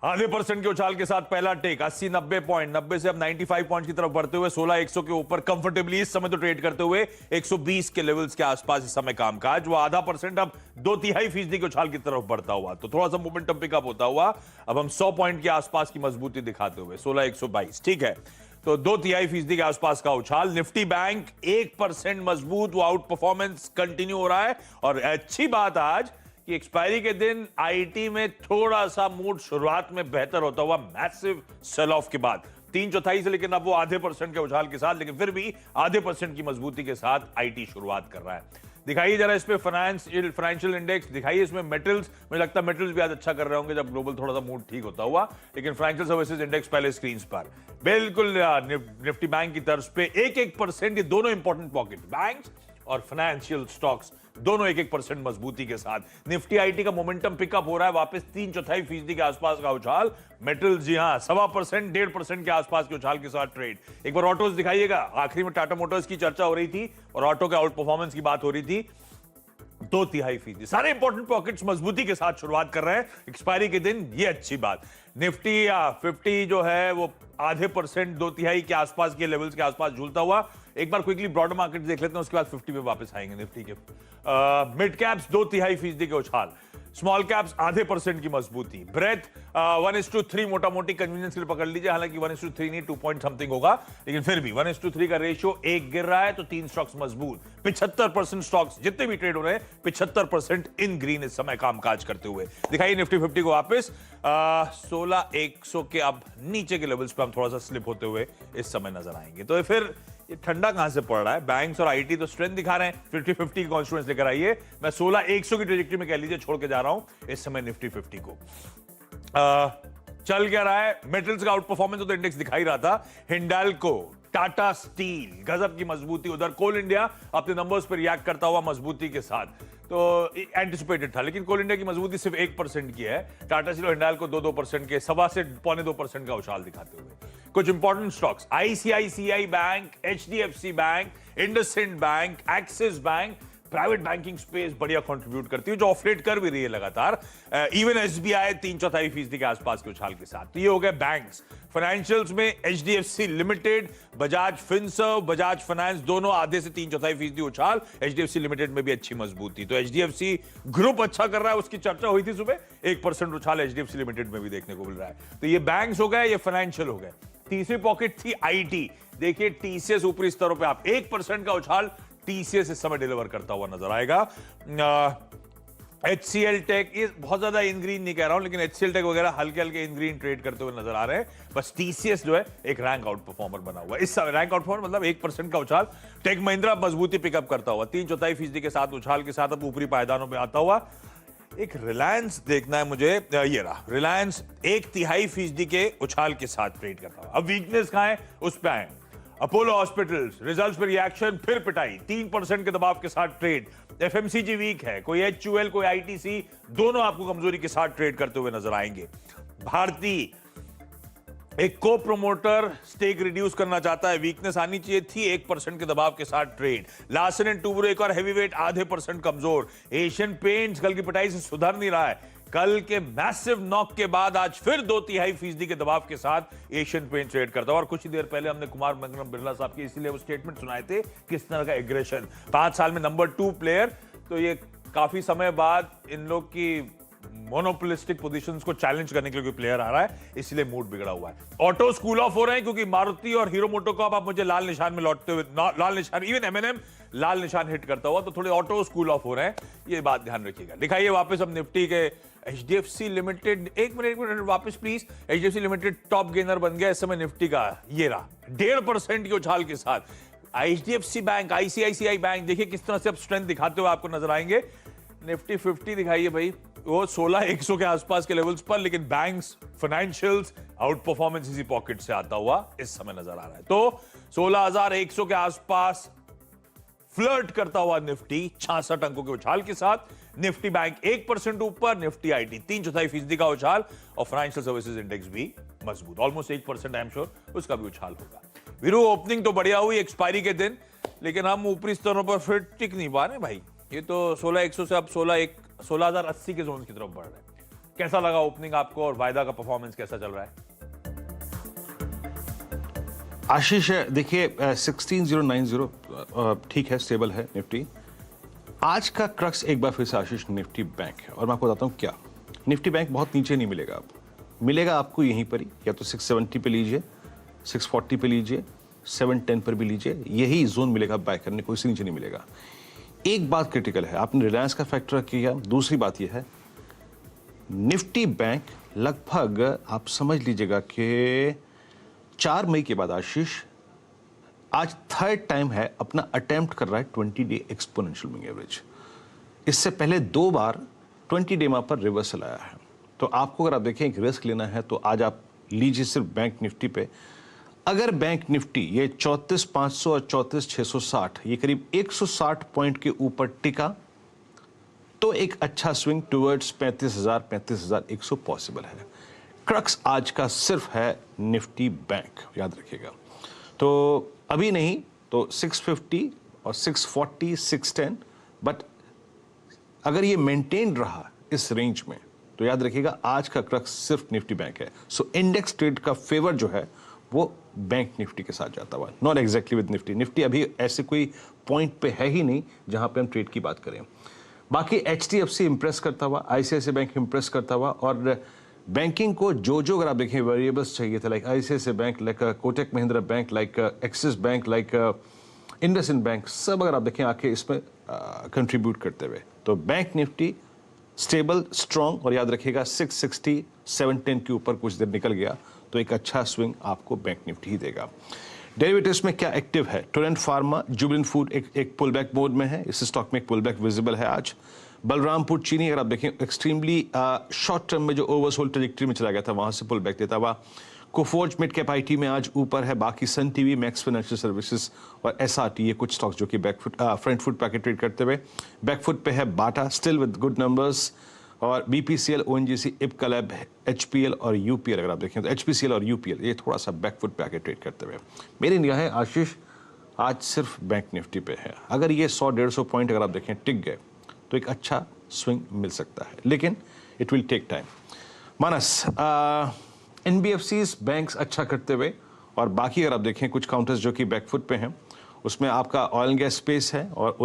आधे परसेंट के उछाल के साथ पहला टेक 80-90 पॉइंट, 90 से अब 95 पॉइंट की तरफ बढ़ते हुए 16,100 के ऊपर कंफर्टेबली इस समय तो ट्रेड करते हुए 120 के लेवल्स के आसपास इस समय कामकाज। वो आधा परसेंट अब 2/3% के उछाल की तरफ बढ़ता हुआ, तो थोड़ा सा मोमेंटम पिकअप होता हुआ अब हम 100 पॉइंट के आसपास की मजबूती दिखाते हुए 16,122। ठीक है, तो 2/3% के आसपास का उछाल। निफ्टी बैंक 1% मजबूत, वो आउट परफॉर्मेंस कंटिन्यू हो रहा है। और अच्छी बात आज कि एक्सपायरी के दिन आईटी में थोड़ा सा मूड शुरुआत में बेहतर होता हुआ मैसिव सेल ऑफ के बाद 3/4 से, लेकिन अब वो आधे परसेंट के उछाल के साथ, लेकिन फिर भी आधे परसेंट की मजबूती के साथ आईटी शुरुआत कर रहा है। दिखाइए जरा इस पे फाइनेंशियल इंडेक्स दिखाइए, इसमें मेटल्स, मुझे लगता है मेटल्स भी आज अच्छा कर रहे होंगे जब ग्लोबल थोड़ा सा मूड ठीक होता हुआ, लेकिन फाइनेंशियल सर्विसेज इंडेक्स पहले स्क्रीन पर बिल्कुल निफ्टी बैंक की तर्ज पे 1-1%, ये दोनों इंपॉर्टेंट पॉकेट बैंक्स और फाइनेंशियल स्टॉक्स दोनों 1-1% मजबूती के साथ। निफ्टी आईटी का मोमेंटम पिकअप हो रहा है, वापस 3/4% के आसपास का उछाल। मेटल जी हां 1.25%, 1.5% के आसपास के उछाल के साथ ट्रेड। एक बार ऑटोज दिखाइएगा, आखिरी में टाटा मोटर्स की चर्चा हो रही थी और ऑटो के आउट परफॉर्मेंस की बात हो रही थी। 2/3%, सारे इंपॉर्टेंट पॉकेट्स मजबूती के साथ शुरुआत कर रहे हैं एक्सपायरी के दिन, ये अच्छी बात। निफ्टी 50 जो है वो आधे परसेंट 2/3 के आसपास के लेवल्स के आसपास झूलता हुआ। एक बार क्विकली ब्रॉडर मार्केट देख लेते हैं, उसके बाद 50 पे वापस आएंगे निफ्टी के। मिड कैप्स 2/3% के उछाल, स्मॉल कैप्स आधे परसेंट की मजबूती। ब्रेथ 1:3 मोटा मोटी कन्वीनियंस के लिए पकड़ लीजिए, हालांकि 1:3 नहीं 2 पॉइंट समथिंग होगा, लेकिन फिर भी 1:3 का रेशियो 1 गिर रहा है तो 3 स्टॉक्स मजबूत। 75% स्टॉक्स जितने भी ट्रेड हो रहे हैं 75% इन ग्रीन इस समय कामकाज करते हुए। दिखाइए निफ्टी 50 को वापस 16,100 के अब नीचे के लेवल्स पे हम थोड़ा सा स्लिप होते हुए इस समय नजर आएंगे। तो फिर ये ठंडा कहां से पड़ रहा है? बैंक्स और आईटी तो स्ट्रेंथ दिखा रहे हैं। 50-50 की कॉन्स्टिट्यूएंस लेकर आइए, मैं 16,100 की ट्रेजेक्टरी में कह लीजिए छोड़ के जा रहा हूं इस समय निफ्टी 50 को। चल क्या रहा है? मेटल्स का आउट परफॉर्मेंस तो इंडेक्स दिखा ही रहा था। हिंडाल्को, टाटा स्टील गजब की मजबूती, उधर कोल इंडिया अपने नंबर्स पर रिएक्ट करता हुआ मजबूती के साथ, तो एंटिसिपेटेड था, लेकिन कोल इंडिया की मजबूती सिर्फ 1% की है। टाटा स्टील और हिंडाल्को 2-2% के, 1.25 से 2.25% का उछाल दिखाते हुए। कुछ important stocks ICICI bank, HDFC bank, IndusInd bank, axis bank, private banking space बढ़िया कंट्रीब्यूट करती है, जो ऑफलेट कर भी रही है लगातार। इवन एसबीआई 3/4% के आसपास के उछाल के साथ। तो ये हो गए बैंक्स। फाइनेंशियल्स में HDFC limited, Bajaj Finserv, Bajaj finance दोनों आधे से 3/4% उछाल। एचडीएफसी लिमिटेड में भी अच्छी मजबूती, तो एचडीएफसी ग्रुप अच्छा कर रहा है, उसकी चर्चा हुई थी सुबह। 1% उछाल एचडीएफसी लिमिटेड में भी देखने को मिल रहा है। तो ये बैंक्स हो गए, ये फाइनेंशियल हो गए। तीसरी पॉकेट थी आईटी। देखिए टीसीएस ऊपरी स्तरों पे आप 1% का उछाल टीसीएस इस समय डिलीवर करता हुआ नजर आएगा। एचसीएल टेक, ये बहुत ज्यादा इन ग्रीन नहीं कह रहा हूं, लेकिन एचसीएल टेक वगैरह हल्के हल्के इन ग्रीन ट्रेड करते हुए नजर आ रहे हैं। बस टीसीएस जो है एक रैंक आउट परफॉर्मर बना हुआ है इस समय। रैंक आउट परफॉर्मर मतलब 1% का उछाल। टेक महिंद्रा मजबूती पिकअप करता हुआ 3/4% के साथ उछाल के साथ अब ऊपरी पायदानों पर आता हुआ। एक रिलायंस देखना है मुझे, ये रहा रिलायंस 1/3% के उछाल के साथ ट्रेड करता हुआ। अब वीकनेस कहां है उस पर आए। अपोलो हॉस्पिटल्स रिजल्ट्स पर रिएक्शन, फिर पिटाई, 3% के दबाव के साथ ट्रेड। एफएमसीजी वीक है, कोई एचयूएल कोई आईटीसी, दोनों आपको कमजोरी के साथ ट्रेड करते हुए नजर आएंगे। भारती एक को प्रोमोटर स्टेक रिड्यूस करना चाहता है, वीकनेस आनी चाहिए थी, 1% के दबाव के साथ ट्रेड। लार्सन एंड टूब्रो एक और हैवीवेट आधे % कमजोर। एशियन पेंट्स कल की पिटाई से सुधर नहीं रहा है, कल के मैसिव नॉक के बाद आज फिर 2/3% के दबाव के साथ एशियन पेंट ट्रेड करता है। और कुछ ही देर पहले हमने कुमार मंगलम बिरला साहब के इसीलिए वो स्टेटमेंट सुनाए थे, किस तरह का एग्रेशन। 5 साल में नंबर 2 प्लेयर, तो ये काफी समय बाद इन लोग की मोनोपोलिस्टिक पोजीशंस को चैलेंज करने के लिए कोई प्लेयर आ रहा है, इसलिए मूड बिगड़ा हुआ है। ऑटो स्कूल ऑफ हो रहे हैं क्योंकि मारुति और हीरो मोटो को अब आप मुझे लाल निशान में लौटते हुए, लाल निशान, इवन एमएनएम लाल निशान हिट करता हुआ, तो थोड़े ऑटो स्कूल ऑफ हो रहे हैं, ये बात ध्यान रखिएगा। दिखाइए वापस हम निफ्टी के एचडीएफसी लिमिटेड, एक मिनट वापस please. HDFC limited top gainer बन गया इस समय निफ्टी का, ये रहा 1.5% के उछाल के साथ। एचडीएफसी बैंक, आईसीआईसीआई बैंक देखिए किस तरह से अब स्ट्रेंथ दिखाते हुए आपको नजर आएंगे। निफ्टी 50 दिखाइए भाई, वो 16,100 के आसपास के लेवल्स पर, लेकिन बैंक्स फाइनेंशियल्स आउट परफॉर्मेंस इसी पॉकेट से आता हुआ इस समय नजर आ रहा है। तो 16,100 के आसपास फ्लर्ट करता हुआ निफ्टी 66 अंकों के उछाल के साथ। निफ्टी बैंक 1% ऊपर, निफ्टी आईटी 3/4% का उछाल, और फाइनेंशियल सर्विसेज इंडेक्स भी मजबूत, ऑलमोस्ट 1% आई एम श्योर उसका भी उछाल होगा। वीरू ओपनिंग तो बढ़िया हुई एक्सपायरी के दिन, लेकिन हम ऊपरी स्तरों पर फिर टिक नहीं पा रहे भाई। ये तो 16,100 से अब 16,080 के जोन की तरफ बढ़ रहे हैं। कैसा लगा ओपनिंग आपको और वायदा का परफॉर्मेंस कैसा चल रहा है? आशीष, देखिए 16090 ठीक है, स्टेबल है निफ्टी। आज का क्रक्स एक बार फिर से आशीष निफ्टी बैंक है, और मैं आपको बताता हूं क्या। निफ्टी बैंक बहुत नीचे नहीं मिलेगा, आपको मिलेगा आपको यहीं पर ही, या तो 670 पे लीजिए, 640 पे लीजिए, 710 पर भी लीजिए, यही जोन मिलेगा बाय करने को, इससे नीचे नहीं मिलेगा। एक बात क्रिटिकल है, आपने रिलायंस का फैक्टर किया। दूसरी बात यह है, निफ्टी बैंक लगभग आप समझ लीजिएगा कि 4 मई के बाद आशीष आज थर्ड टाइम है अपना अटेम्प्ट कर रहा है 20 डे एक्सपोनेंशियल मूविंग एवरेज। इससे पहले 2 बार 20 डे पर रिवर्सल आया है। तो आपको अगर आप देखें एक रिस्क लेना है तो आज आप लीजिए सिर्फ बैंक निफ्टी पे। अगर बैंक निफ्टी ये 34,500 और 34,660 ये करीब 160 पॉइंट के ऊपर टिका तो एक अच्छा स्विंग टुवर्ड्स 35,000 35,100 पॉसिबल है। क्रक्स आज का सिर्फ है निफ्टी बैंक, याद रखिएगा। तो अभी नहीं तो 650 और 640 610, बट अगर ये मेंटेन रहा इस रेंज में तो याद रखिएगा आज का क्रक्स सिर्फ निफ्टी बैंक है। सो इंडेक्स ट्रेड का फेवर जो है वो बैंक निफ्टी के साथ जाता हुआ, not exactly with Nifty. Nifty अभी ऐसे कोई पॉइंट पे है ही नहीं जहां पे हम ट्रेड की बात करें। बाकी HDFC इंप्रेस करता हुआ, ICICI बैंक इंप्रेस करता हुआ, और बैंकिंग को जो अगर आप देखें वेरिएबल्स चाहिए थे, like ICICI bank, like Kotak Mahindra bank, like axis bank, like IndusInd bank, सब अगर आप देखें आके इसमें कंट्रीब्यूट करते हुए, तो बैंक निफ्टी स्टेबल स्ट्रॉन्ग। और याद रखिएगा 660 710 के ऊपर कुछ देर निकल गया तो एक अच्छा स्विंग आपको बैंक निफ्टी ही देगा। डेरिवेटिव्स में क्या एक्टिव है? टोरेंट फार्मा, जुबिलेंट फूड एक पुल बैक मोड में है, इस स्टॉक में एक पुल बैक विजिबल है आज। बलरामपुर चीनी अगर आप देखें एक्सट्रीमली शॉर्ट टर्म में जो ओवरसोल्ड ट्रैजेक्टरी में चला गया था वहां से पुल बैक देता हुआ। कोफोर्ज मिड कैप IT में आज ऊपर है। बाकी Sun TV, Max financial services और SRT ये कुछ स्टॉक्स जो कि बैकफुट फ्रंट फुट पैकेट ट्रेड करते हुए। बैकफुट पे है Bata still with good numbers, और BPCL, ONGC, Ipca lab, HPL और UPL अगर आप देखें तो HPCL और UPL ये थोड़ा सा बैकफुट पे आके ट्रेड करते हुए। मेरी निगाहें आशीष आज सिर्फ बैंक निफ्टी पे है। अगर ये 100-150 पॉइंट अगर आप देखें टिक गए तो एक अच्छा स्विंग मिल सकता है, लेकिन it will take time. Manas, NBFCs banks अच्छा करते हुए, और बाकी अगर आप देखें कुछ काउंटर्स जो कि बैकफुट पे हैं उसमें आपका ऑयल एंड गैस स्पेस है और